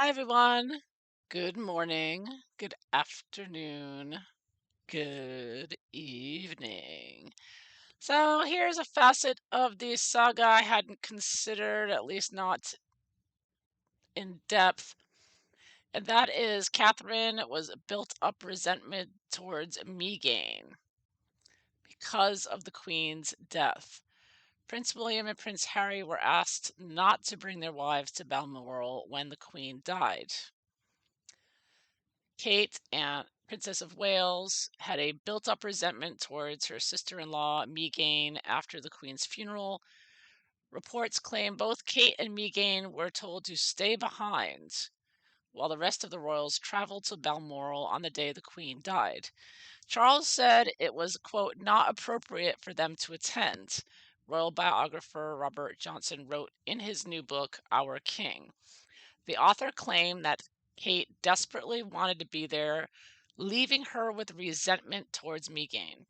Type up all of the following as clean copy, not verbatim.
Hi, everyone. Good morning, good afternoon, good evening. So, here's a facet of the saga I hadn't considered, at least not in depth, and that is Catherine was built up resentment towards Meghan because of the Queen's death. Prince William and Prince Harry were asked not to bring their wives to Balmoral when the Queen died. Kate, and Princess of Wales, had a built up resentment towards her sister in law, Meghan, after the Queen's funeral. Reports claim both Kate and Meghan were told to stay behind while the rest of the royals traveled to Balmoral on the day the Queen died. Charles said it was, quote, not appropriate for them to attend. Royal biographer Robert Johnson wrote in his new book, Our King. The author claimed that Kate desperately wanted to be there, leaving her with resentment towards Meghan.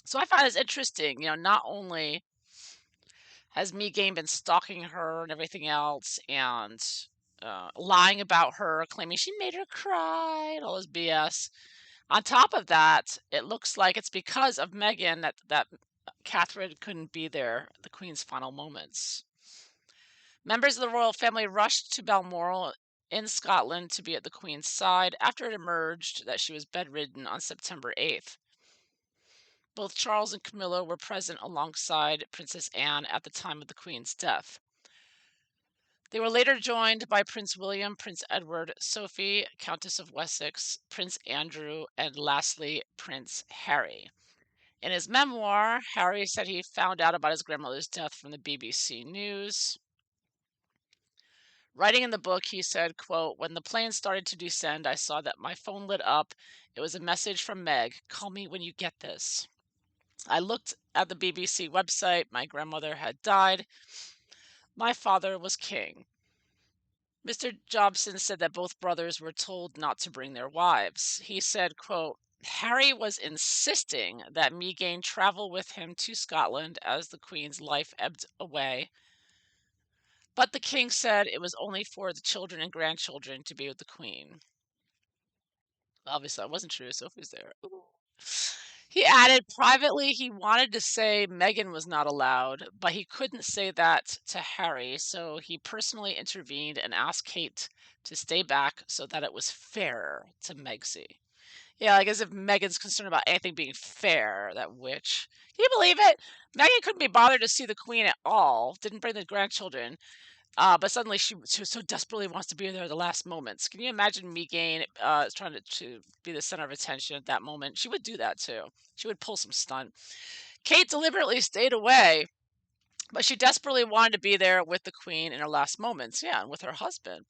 So I find this interesting. Not only has Meghan been stalking her and everything else and lying about her, claiming she made her cry and all this BS. On top of that, it looks like it's because of Meghan that Catherine couldn't be there at the Queen's final moments. Members of the royal family rushed to Balmoral in Scotland to be at the Queen's side after it emerged that she was bedridden on September 8th. Both Charles and Camilla were present alongside Princess Anne at the time of the Queen's death. They were later joined by Prince William, Prince Edward, Sophie, Countess of Wessex, Prince Andrew, and lastly, Prince Harry. In his memoir, Harry said he found out about his grandmother's death from the BBC News. Writing in the book, he said, quote, when the plane started to descend, I saw that my phone lit up. It was a message from Meg. Call me when you get this. I looked at the BBC website. My grandmother had died. My father was king. Mr. Jobson said that both brothers were told not to bring their wives. He said, quote, Harry was insisting that Meghan travel with him to Scotland as the Queen's life ebbed away. But the king said it was only for the children and grandchildren to be with the Queen. Obviously, that wasn't true. Sophie's there. Ooh. He added privately he wanted to say Meghan was not allowed, but he couldn't say that to Harry, so he personally intervened and asked Kate to stay back so that it was fair to Megsy. Yeah, like as if Meghan's concerned about anything being fair, that witch. Can you believe it? Meghan couldn't be bothered to see the Queen at all, didn't bring the grandchildren. But suddenly she so desperately wants to be there at the last moments. Can you imagine Meghan trying to be the center of attention at that moment? She would do that too. She would pull some stunt. Kate deliberately stayed away, but she desperately wanted to be there with the Queen in her last moments. Yeah, and with her husband.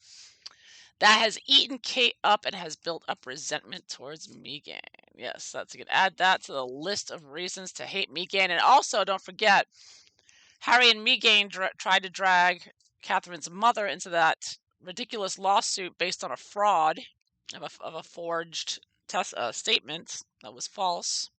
That has eaten Kate up and has built up resentment towards Meghan. Yes, that's you can add that to the list of reasons to hate Meghan. And also, don't forget, Harry and Meghan tried to drag Catherine's mother into that ridiculous lawsuit based on a fraud of a forged statement that was false.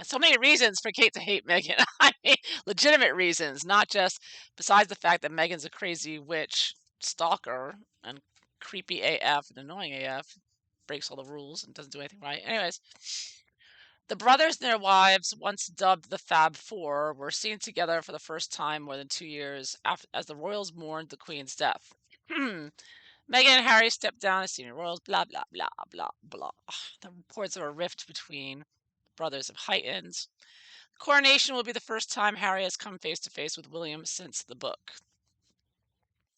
So many reasons for Kate to hate Meghan. I mean, legitimate reasons, not just besides the fact that Meghan's a crazy witch stalker and creepy AF and annoying AF, breaks all the rules and doesn't do anything right. Anyways, the brothers and their wives, once dubbed the Fab Four, were seen together for the first time more than 2 years as the royals mourned the Queen's death. Meghan and Harry stepped down as senior royals, blah, blah, blah, blah, blah. The reports of a rift between the brothers have heightened. The coronation will be the first time Harry has come face to face with William since the book.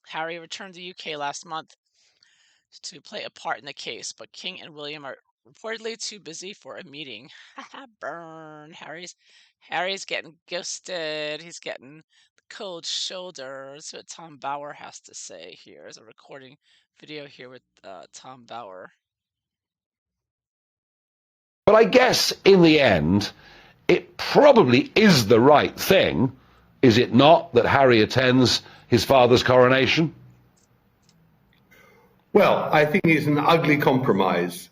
Harry returned to the UK last month to play a part in the case, but King and William are reportedly too busy for a meeting. Burn. Harry's getting ghosted. He's getting the cold shoulder. That's what Tom Bauer has to say here. There's a recording video here with Tom Bauer. But I guess in the end, it probably is the right thing, is it not, that Harry attends his father's coronation? Well, I think it's an ugly compromise.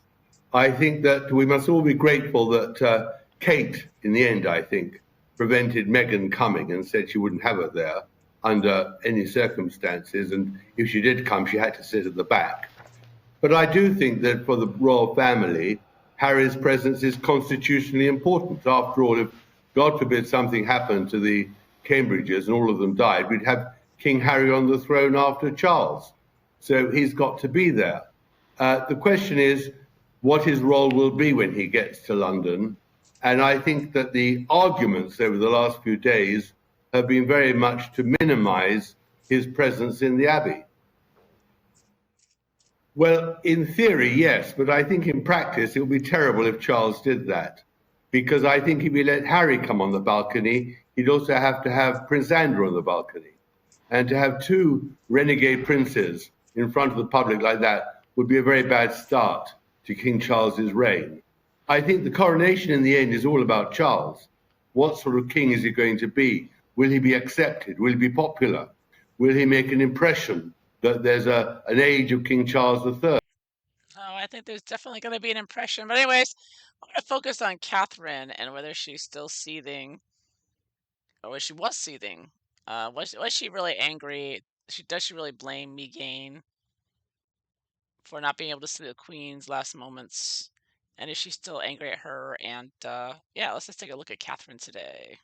I think that we must all be grateful that Kate, in the end, I think, prevented Meghan coming and said she wouldn't have her there. under any circumstances. And if she did come, she had to sit at the back. But I do think that for the royal family, Harry's presence is constitutionally important. After all, if God forbid something happened to the Cambridges and all of them died, we'd have King Harry on the throne after Charles. So he's got to be there. The question is what his role will be when he gets to London. And I think that the arguments over the last few days have been very much to minimize his presence in the Abbey. Well, in theory, yes, but I think in practice it would be terrible if Charles did that. Because I think if he let Harry come on the balcony, he'd also have to have Prince Andrew on the balcony. And to have two renegade princes in front of the public like that would be a very bad start to King Charles's reign. I think the coronation in the end is all about Charles. What sort of king is he going to be? Will he be accepted? Will he be popular? Will he make an impression that there's an age of King Charles III? Oh, I think there's definitely going to be an impression. But anyways, I want to focus on Catherine and whether she's still seething, or she was seething. Was she really angry? Does she really blame Meghan for not being able to see the Queen's last moments? And is she still angry at her? And yeah, let's just take a look at Catherine today.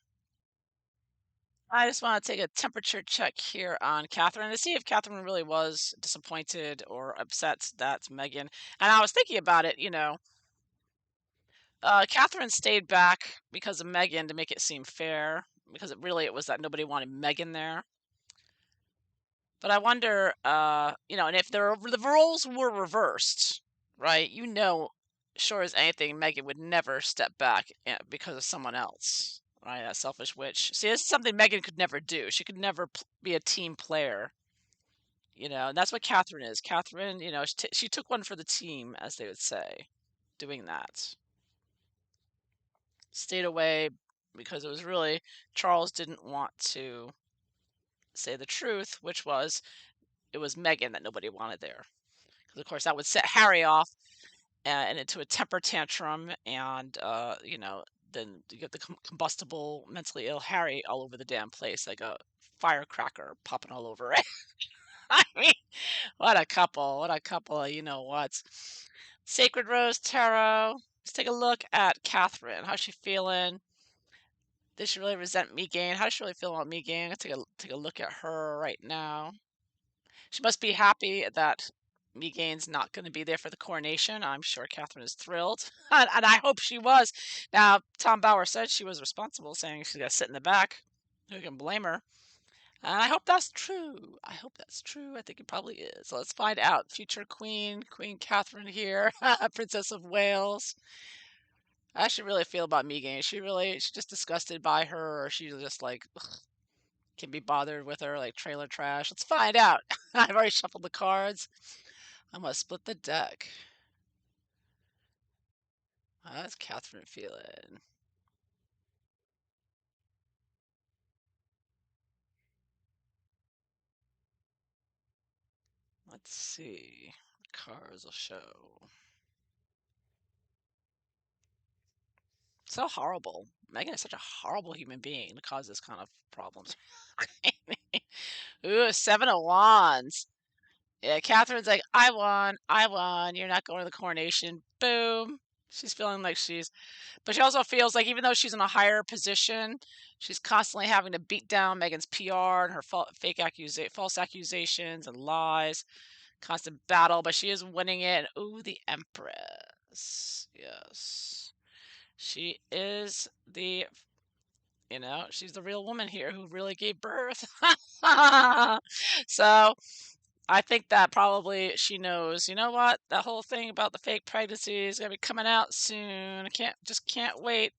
I just want to take a temperature check here on Catherine to see if Catherine really was disappointed or upset that Meghan. And I was thinking about it, Catherine stayed back because of Meghan to make it seem fair, because it was that nobody wanted Meghan there. But I wonder, and if the roles were reversed, right? Sure as anything, Meghan would never step back because of someone else, right? That selfish witch. See, this is something Meghan could never do. She could never be a team player, and that's what Catherine is. Catherine, she took one for the team, as they would say, doing that. Stayed away because it was really Charles didn't want to say the truth, which was it was Meghan that nobody wanted there. Because of course that would set Harry off and into a temper tantrum, and then you get the combustible, mentally ill Harry all over the damn place like a firecracker popping all over it. I mean, what a couple! What a couple! You know what? Sacred Rose Tarot. Let's take a look at Catherine. How's she feeling? Does she really resent Meghan? How does she really feel about Meghan? Let's take a look at her right now. She must be happy that Meghan's not going to be there for the coronation. I'm sure Catherine is thrilled, and I hope she was. Now, Tom Bauer said she was responsible, saying she's got to sit in the back. Who can blame her? And I hope that's true. I hope that's true. I think it probably is. So let's find out. Future Queen, Queen Catherine here, Princess of Wales. How she really feel about Meghan? She just disgusted by her, or she just like can be bothered with her like trailer trash? Let's find out. I've already shuffled the cards. I'm gonna split the deck. How's Catherine feeling? Let's see. The cards will show. So horrible. Megan is such a horrible human being to cause this kind of problems. Ooh, Seven of Wands. Yeah, Catherine's like, I won, I won. You're not going to the coronation. Boom. She's feeling like but she also feels like even though she's in a higher position, she's constantly having to beat down Meghan's PR and her false accusations and lies. Constant battle, but she is winning it. Ooh, the Empress. Yes. She is she's the real woman here who really gave birth. So I think that probably she knows, you know what? That whole thing about the fake pregnancy is gonna be coming out soon. Can't wait.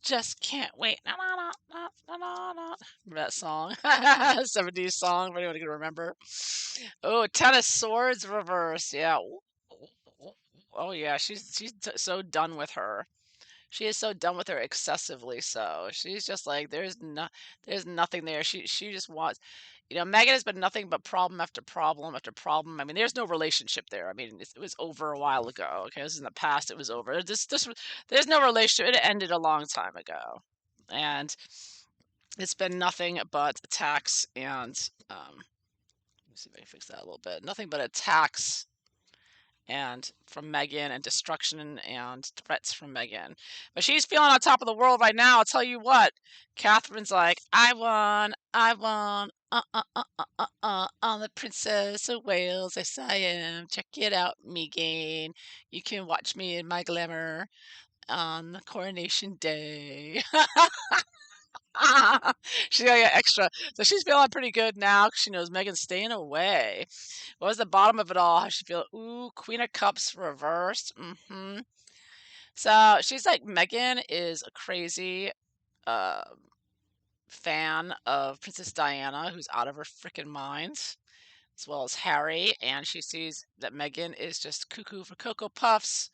Just can't wait. Na, na, na, na, na, na, na. Remember that song? 70s song. For anyone can remember. Oh, Ten of Swords reverse. Yeah. Oh yeah, she's so done with her. She is so done with her, excessively so. She's just like there's nothing there. She just wants, Megan has been nothing but problem after problem after problem. I mean, there's no relationship there. I mean, it was over a while ago. Okay, this is in the past. It was over. There's no relationship. It ended a long time ago, and It's been nothing but attacks and let me see if I can fix that a little bit. Nothing but attacks and from Meghan and destruction and threats from Meghan. But she's feeling on top of the world right now. I'll tell you what. Catherine's like, I won, I'm the Princess of Wales. Yes, I am. Check it out, Meghan. You can watch me in my glamour on the coronation day. She got yeah, extra. So she's feeling pretty good now because she knows Meghan's staying away. What was the bottom of it all? How she feel? Ooh, Queen of Cups reversed. So she's like, Meghan is a crazy uh, fan of Princess Diana, who's out of her freaking mind, as well as Harry. And she sees that Meghan is just cuckoo for Cocoa Puffs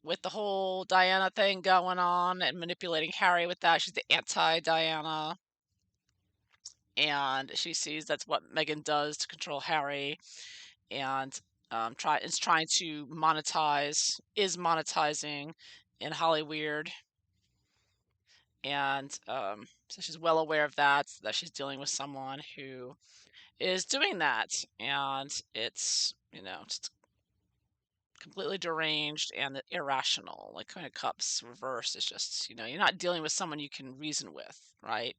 with the whole Diana thing going on and manipulating Harry with that. She's the anti Diana. And she sees that's what Meghan does to control Harry. And is trying to is monetizing in Hollyweird, and so she's well aware of that she's dealing with someone who is doing that, and it's just completely deranged and irrational. Like Queen of Cups reverse is just you're not dealing with someone you can reason with, right?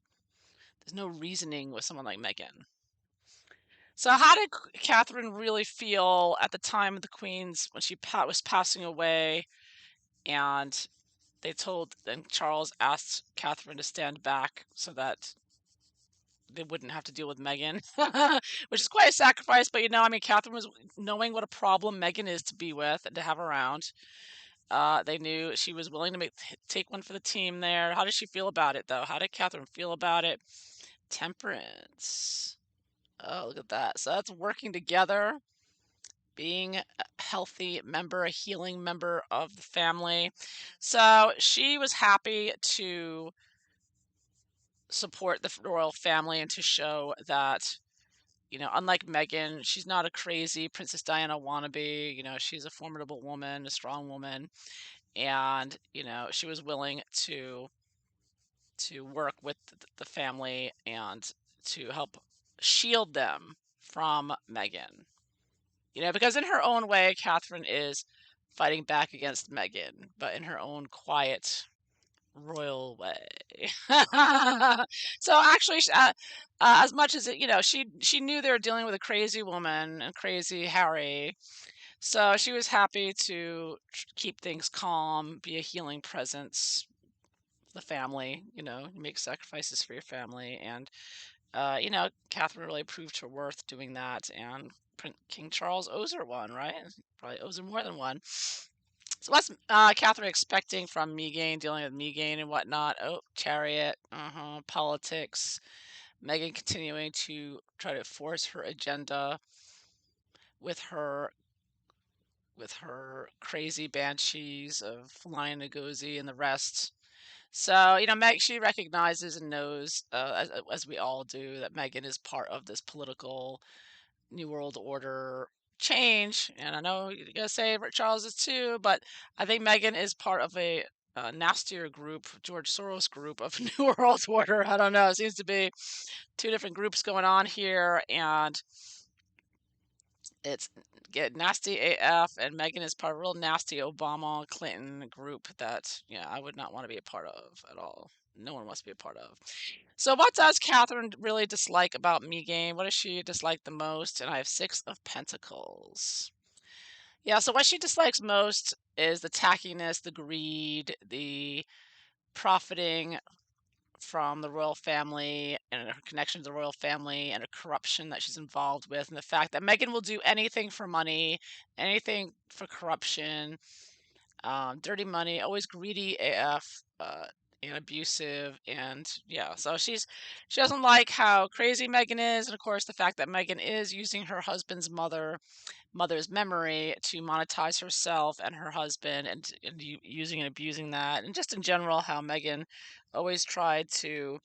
There's no reasoning with someone like Meghan. So, how did Catherine really feel at the time of the Queen's when she was passing away, and and Charles asked Catherine to stand back so that they wouldn't have to deal with Meghan, which is quite a sacrifice. But I mean, Catherine was knowing what a problem Meghan is to be with and to have around. They knew she was willing to take one for the team there. How did she feel about it, though? How did Catherine feel about it? Temperance. Oh, look at that. So that's working together, being a healthy member, a healing member of the family. So she was happy to support the royal family and to show that, unlike Meghan, she's not a crazy Princess Diana wannabe. She's a formidable woman, a strong woman, and she was willing to work with the family and to help shield them from Meghan. Because in her own way, Catherine is fighting back against Meghan, but in her own quiet, royal way. So actually, as much as she knew they were dealing with a crazy woman and crazy Harry, so she was happy to keep things calm, be a healing presence. The family, you make sacrifices for your family, and Catherine really proved her worth doing that, and King Charles owes her one, right? Probably owes her more than one. So what's Catherine expecting from Meghan, dealing with Meghan and whatnot? Oh, Chariot, politics. Meghan continuing to try to force her agenda with her crazy banshees of Lion Ngozi and the rest. So, Meg, she recognizes and knows, as we all do, that Meghan is part of this political New World Order change. And I know you're going to say Charles is too, but I think Meghan is part of a nastier group, George Soros group of New World Order. I don't know. It seems to be two different groups going on here, and it's get nasty AF, and Meghan is part of a real nasty Obama Clinton group that I would not want to be a part of at all. No one wants to be a part of. So what does Catherine really dislike about Meghan? What does she dislike the most? And I have 6 of Pentacles. Yeah, so what she dislikes most is the tackiness, the greed, the profiting from the royal family and her connection to the royal family and her corruption that she's involved with, and the fact that Meghan will do anything for money, anything for corruption, dirty money, always greedy AF, and abusive, and yeah. So she doesn't like how crazy Meghan is, and of course the fact that Meghan is using her husband's mother's memory to monetize herself and her husband, and using and abusing that, and just in general how Meghan always tried to,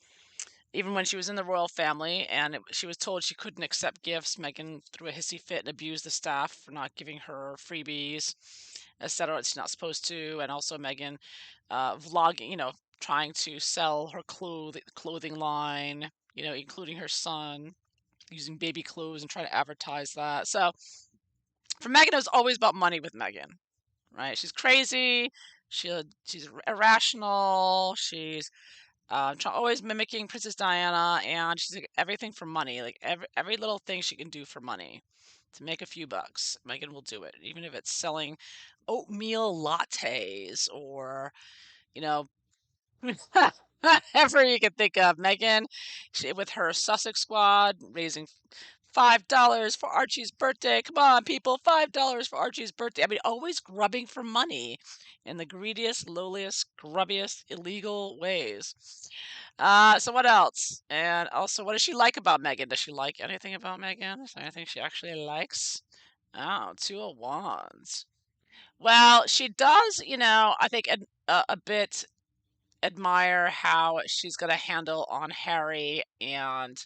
even when she was in the royal family and she was told she couldn't accept gifts, Meghan threw a hissy fit and abused the staff for not giving her freebies, etc. She's not supposed to. And also Meghan vlogging, trying to sell her clothing line, including her son, using baby clothes and trying to advertise that. So for Meghan, it was always about money with Meghan, right? She's crazy. She's irrational. She's always mimicking Princess Diana, and she's like, everything for money. Like every little thing she can do for money to make a few bucks. Meghan will do it, even if it's selling oatmeal lattes or you know whatever you can think of. Meghan, with her Sussex squad, raising $5 for Archie's birthday. Come on, people, $5 for Archie's birthday. I mean, always grubbing for money in the greediest, lowliest, grubbiest, illegal ways. So what else? And also, what does she like about Meghan? Does she like anything about Meghan? Is there anything she actually likes? Oh, two of wands. Well, she does, I think a bit admire how she's going to handle on Harry, and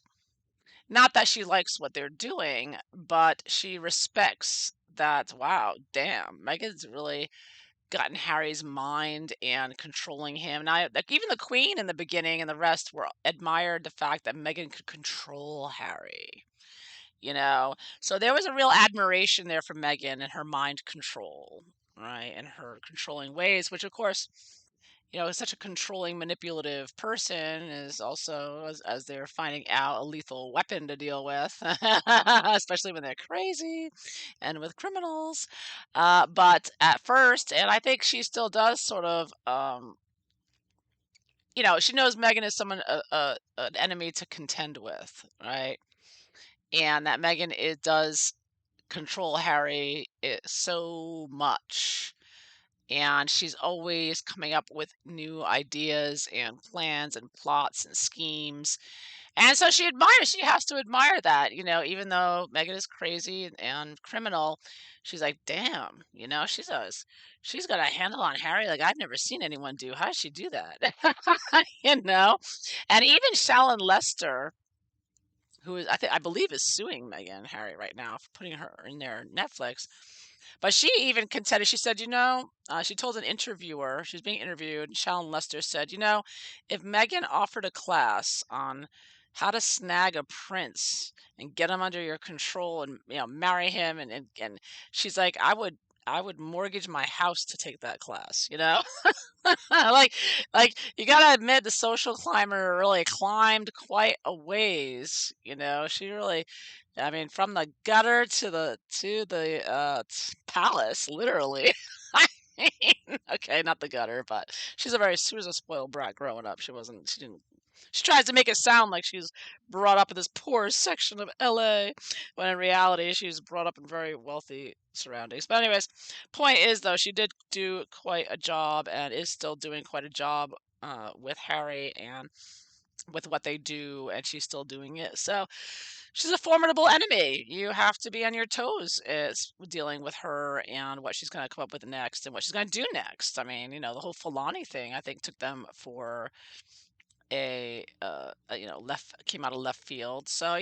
not that she likes what they're doing, but she respects that, wow, damn, Meghan's really gotten Harry's mind and controlling him. And like even the Queen in the beginning and the rest were admired the fact that Meghan could control Harry. So there was a real admiration there for Meghan and her mind control, right, and her controlling ways, which of course, such a controlling, manipulative person is also, as they're finding out, a lethal weapon to deal with, especially when they're crazy and with criminals. But at first, and I think she still does sort of, she knows Meghan is someone, an enemy to contend with, right? And that Meghan does control Harry so much. And she's always coming up with new ideas and plans and plots and schemes. And so she has to admire that, even though Meghan is crazy and criminal, she's like, damn, she's got a handle on Harry like I've never seen anyone do. How does she do that? you know? And even Shallon Lester, who is I believe is suing Meghan and Harry right now for putting her in their Netflix. But she even contended. She said, she told an interviewer, she was being interviewed, and Shallon Lester said, if Meghan offered a class on how to snag a prince and get him under your control and marry him, and she's like, I would mortgage my house to take that class. like like you gotta admit the social climber really climbed quite a ways. She really, I mean, from the gutter to the palace, literally. I mean, okay, not the gutter, but she was a spoiled brat growing up. She tries to make it sound like she was brought up in this poor section of LA, when in reality she was brought up in very wealthy surroundings. But anyways, point is though, she did do quite a job and is still doing quite a job with Harry and with what they do, and she's still doing it. So she's a formidable enemy. You have to be on your toes is dealing with her and what she's going to come up with next and what she's going to do next. I mean, the whole Fulani thing I think took them for left came out of left field. So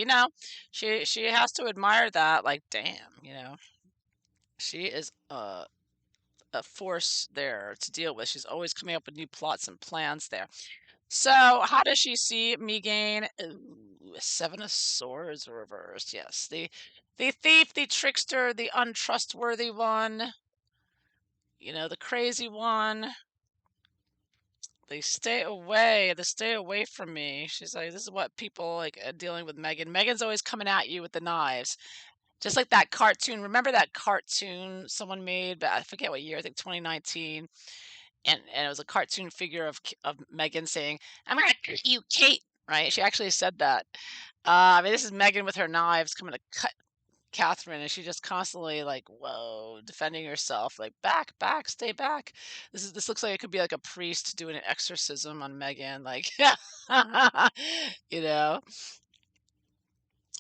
she has to admire that. Like, damn, she is a force there to deal with. She's always coming up with new plots and plans there. So how does she see Meghan? Ooh, Seven of Swords reversed. Yes, the thief, the trickster, the untrustworthy one. The crazy one. They stay away from me. She's like, this is what people like dealing with Meghan. Meghan's always coming at you with the knives. Just like that cartoon. Remember that cartoon someone made, but I forget what year, I think 2019. And it was a cartoon figure of Meghan saying, I'm gonna cut you, Kate. Right? She actually said that. I mean, this is Meghan with her knives coming to cut Catherine, and she just constantly like, whoa, defending herself, like back, stay back. This looks like it could be like a priest doing an exorcism on Meghan, like, you know,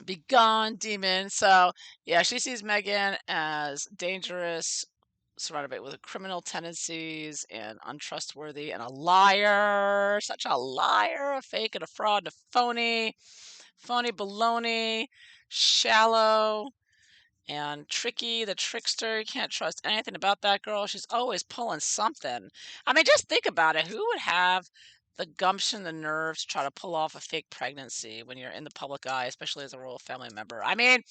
be gone, demon. So yeah, she sees Meghan as dangerous, surrounded with criminal tendencies and untrustworthy and a liar, such a liar, a fake and a fraud and a phony baloney, shallow and Tricky, the trickster. You can't trust anything about that girl. She's always pulling something. I mean, just think about it. Who would have? the gumption, the nerves to try to pull off a fake pregnancy when you're in the public eye, especially as a royal family member. I mean,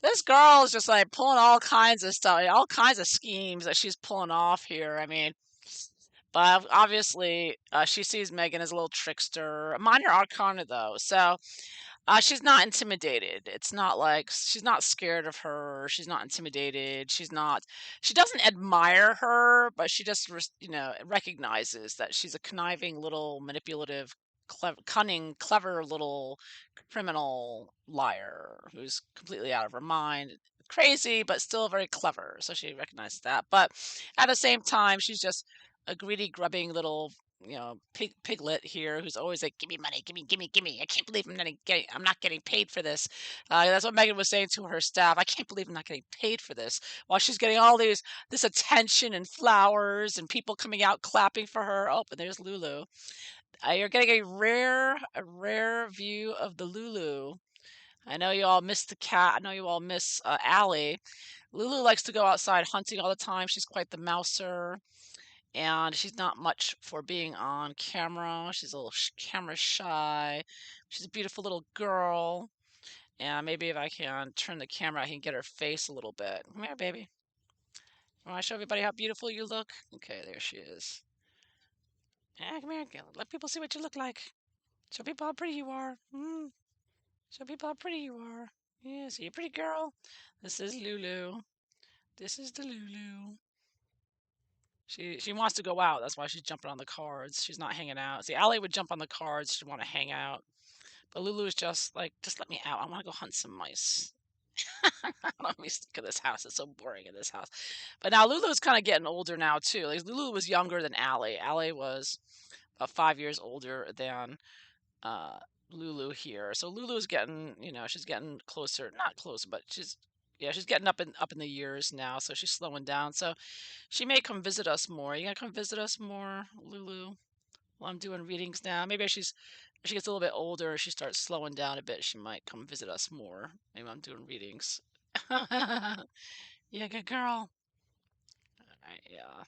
this girl is just like pulling all kinds of stuff, all kinds of schemes that she's pulling off here. I mean, but obviously, she sees Meghan as a little trickster, a minor arcana though. So she's not intimidated. It's not like she's not scared of her. She's not intimidated. She's not. She doesn't admire her, but she just, recognizes that she's a conniving little manipulative, cunning, clever little criminal liar who's completely out of her mind, crazy, but still very clever. So she recognizes that. But at the same time, she's just a greedy, grubbing little piglet here who's always like, give me money, give me, give me, give me. I can't believe I'm not getting paid for this. That's what Meghan was saying to her staff. I can't believe I'm not getting paid for this. While she's getting all this attention and flowers and people coming out clapping for her. Oh, but there's Lulu. You're getting a rare view of the Lulu. I know you all miss the cat. I know you all miss Allie. Lulu likes to go outside hunting all the time. She's quite the mouser, and she's not much for being on camera. She's a little camera shy. She's a beautiful little girl. And maybe if I can turn the camera, I can get her face a little bit. Come here, baby. You want to show everybody how beautiful you look? Okay, there she is. Yeah, come here. Let people see what you look like. Show people how pretty you are. Show people how pretty you are. Yes, you're a pretty girl. This is Lulu. This is the Lulu. She wants to go out. That's why she's jumping on the cards. She's not hanging out. See, Allie would jump on the cards. She'd want to hang out. But Lulu is just like, just let me out. I want to go hunt some mice. I don't want to be stuck in this house. It's so boring in this house. But now Lulu's kind of getting older now too. Like Lulu was younger than Allie. Allie was about 5 years older than uh, Lulu here. So Lulu's getting, she's getting closer. Not closer, but she's getting up in the years now. So she's slowing down. So she may come visit us more. You gonna come visit us more, Lulu? While I'm doing readings now. Maybe as she gets a little bit older, she starts slowing down a bit. She might come visit us more. Maybe I'm doing readings. Yeah, good girl. Yeah,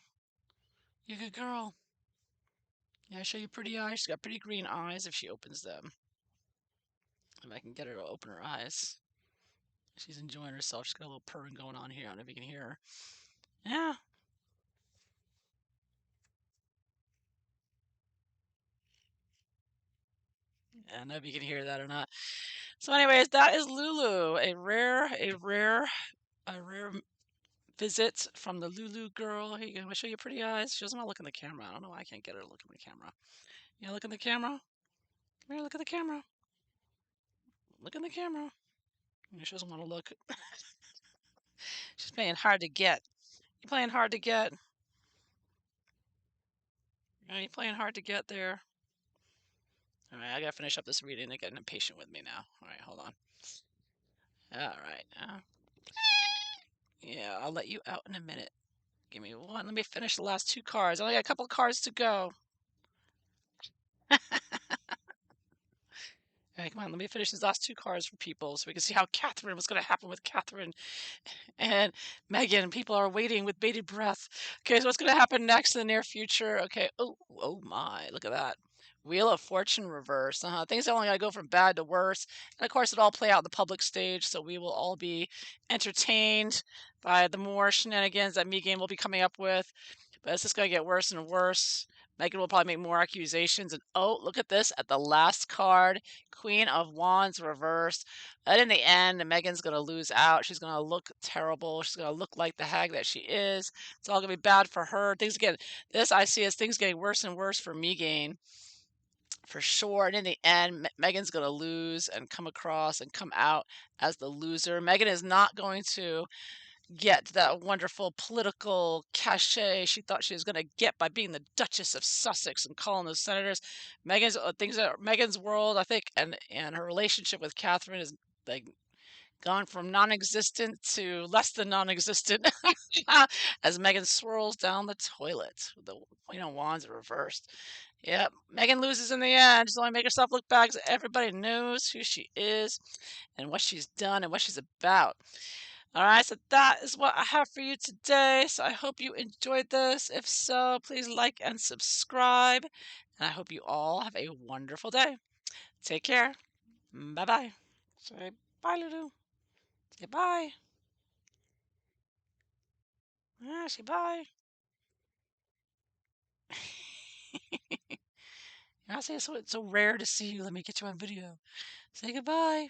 you good girl. Yeah, show you pretty eyes. She's got pretty green eyes if she opens them. If I can get her to open her eyes. She's enjoying herself. She's got a little purring going on here. I don't know if you can hear her. Yeah. I don't know if you can hear that or not. So, anyways, that is Lulu, a rare visit from the Lulu girl. Here you go. I'm gonna show you pretty eyes. She doesn't want to look in the camera. I don't know why I can't get her to look in the camera. You look in the camera? Come here, look at the camera. Look in the camera. She doesn't want to look. She's playing hard to get. You playing hard to get? Are you playing hard to get there? All right, I gotta finish up this reading. They're getting impatient with me now. All right, hold on. All right. Yeah, I'll let you out in a minute. Give me one. Let me finish the last two cards. I only got a couple of cards to go. All right, come on. Let me finish these last two cards for people so we can see how what's going to happen with Catherine and Meghan. People are waiting with bated breath. Okay, so what's going to happen next in the near future? Okay. Oh my. Look at that. Wheel of Fortune reverse. Things are only going to go from bad to worse. And of course, it all play out on the public stage, so we will all be entertained by the more shenanigans that Meghan will be coming up with. But it's just going to get worse and worse. Meghan will probably make more accusations. And oh, look at this at the last card, Queen of Wands reversed. And in the end, Meghan's going to lose out. She's going to look terrible. She's going to look like the hag that she is. It's all going to be bad for her. This I see as things getting worse and worse for Meghan, for sure. And in the end, Meghan's going to lose and come across and come out as the loser. Meghan is not going to get that wonderful political cachet she thought she was going to get by being the Duchess of Sussex and calling those senators. Meghan's world, I think, and her relationship with Catherine is like gone from non-existent to less than non-existent as Meghan swirls down the toilet with the Queen of Wands reversed. Yep, Meghan loses in the end. Just only make herself look bad because everybody knows who she is and what she's done and what she's about. All right, so that is what I have for you today. So I hope you enjoyed this. If so, please like and subscribe. And I hope you all have a wonderful day. Take care. Bye-bye. Say bye, Lulu. Say bye. Yeah, say bye. I say it's so rare to see you. Let me get you on video. Say goodbye.